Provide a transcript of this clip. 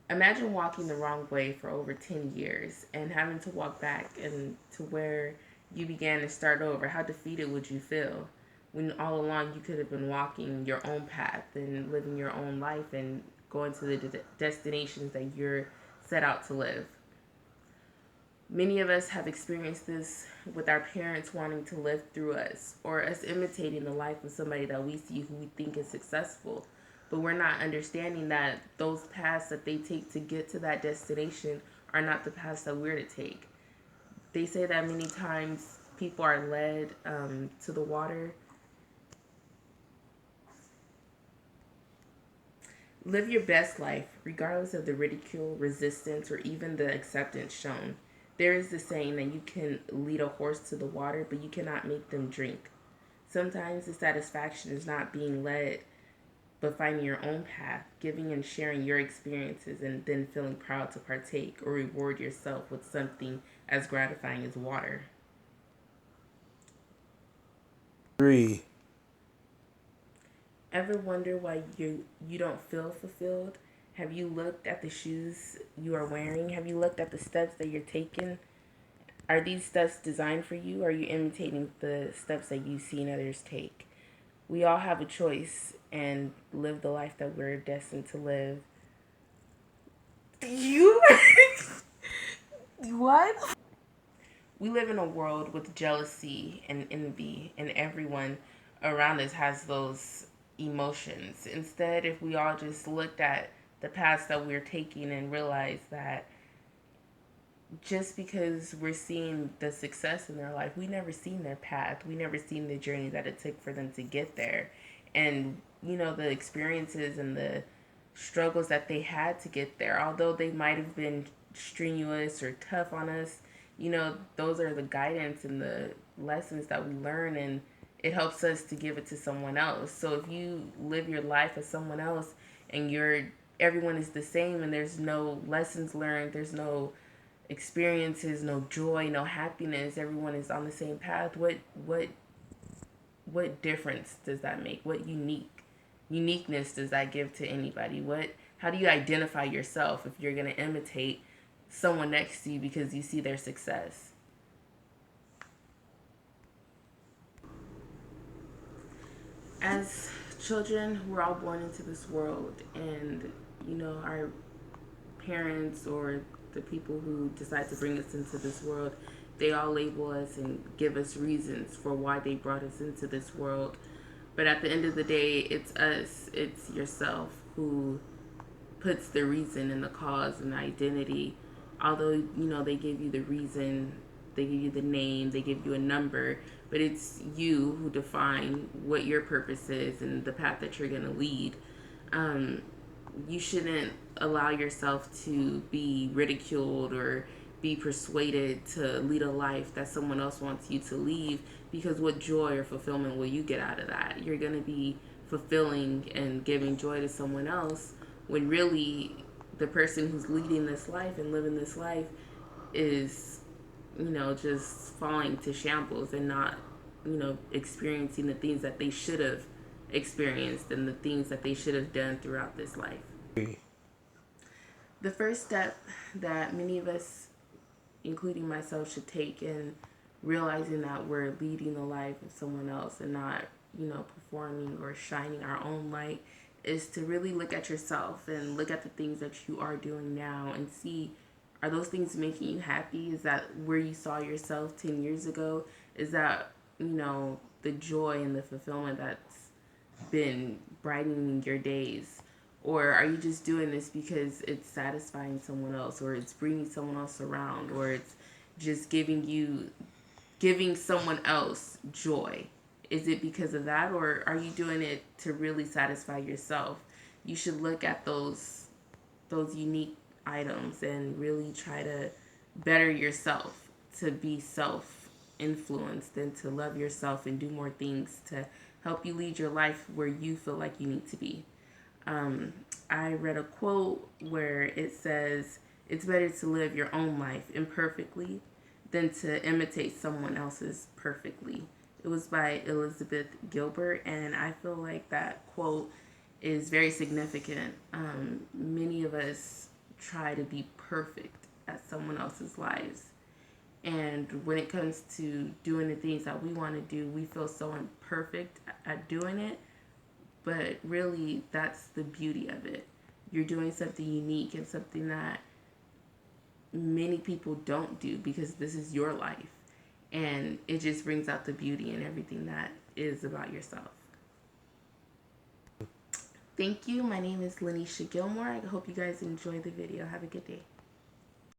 Imagine walking the wrong way for over 10 years and having to walk back and to where you began to start over. How defeated would you feel when all along you could have been walking your own path and living your own life and going to the destinations that you're set out to live? Many of us have experienced this with our parents wanting to live through us or us imitating the life of somebody that we see who we think is successful. But we're not understanding that those paths that they take to get to that destination are not the paths that we're to take. They say that many times people are led to the water. Live your best life, regardless of the ridicule, resistance, or even the acceptance shown. There is the saying that you can lead a horse to the water, but you cannot make them drink. Sometimes the satisfaction is not being led, but finding your own path, giving and sharing your experiences, and then feeling proud to partake or reward yourself with something as gratifying as water. Agree. Ever wonder why you don't feel fulfilled? Have you looked at the shoes you are wearing? Have you looked at the steps that you're taking? Are these steps designed for you? Or are you imitating the steps that you've seen others take? We all have a choice and live the life that we're destined to live. You what? We live in a world with jealousy and envy, and everyone around us has those emotions. Instead, if we all just looked at the paths that we're taking and realized that just because we're seeing the success in their life, we never seen their path. We never seen the journey that it took for them to get there. And, the experiences and the struggles that they had to get there, although they might have been strenuous or tough on us, those are the guidance and the lessons that we learn, and it helps us to give it to someone else. So if you live your life as someone else and everyone is the same and there's no lessons learned, there's no experiences, no joy, no happiness, everyone is on the same path, what difference does that make? What uniqueness does that give to anybody? What How do you identify yourself if you're going to imitate someone next to you because you see their success? As children, we're all born into this world, and our parents or the people who decide to bring us into this world, they all label us and give us reasons for why they brought us into this world. But at the end of the day, it's us, it's yourself who puts the reason and the cause and the identity. Although, they give you the reason, they give you the name, they give you a number, but it's you who define what your purpose is and the path that you're going to lead. Um, you shouldn't allow yourself to be ridiculed or be persuaded to lead a life that someone else wants you to lead, because what joy or fulfillment will you get out of that? You're going to be fulfilling and giving joy to someone else when really the person who's leading this life and living this life is, just falling to shambles and not, experiencing the things that they should have experienced and the things that they should have done throughout this life. Agree. The first step that many of us, including myself, should take in realizing that we're leading the life of someone else and not, performing or shining our own light is to really look at yourself and look at the things that you are doing now and see, are those things making you happy? Is that where you saw yourself 10 years ago? Is that, the joy and the fulfillment that's been brightening your days? Or are you just doing this because it's satisfying someone else, or it's bringing someone else around, or it's just giving someone else joy? Is it because of that, or are you doing it to really satisfy yourself? You should look at those unique items and really try to better yourself, to be self influenced and to love yourself and do more things to help you lead your life where you feel like you need to be. Um, I read a quote where it says, it's better to live your own life imperfectly than to imitate someone else's perfectly. It was by Elizabeth Gilbert, and I feel like that quote is very significant. Many of us try to be perfect at someone else's lives. And when it comes to doing the things that we want to do, we feel so imperfect at doing it. But really, that's the beauty of it. You're doing something unique and something that many people don't do because this is your life. And it just brings out the beauty in everything that is about yourself. Thank you. My name is Lanisha Gilmore. I hope you guys enjoy the video. Have a good day.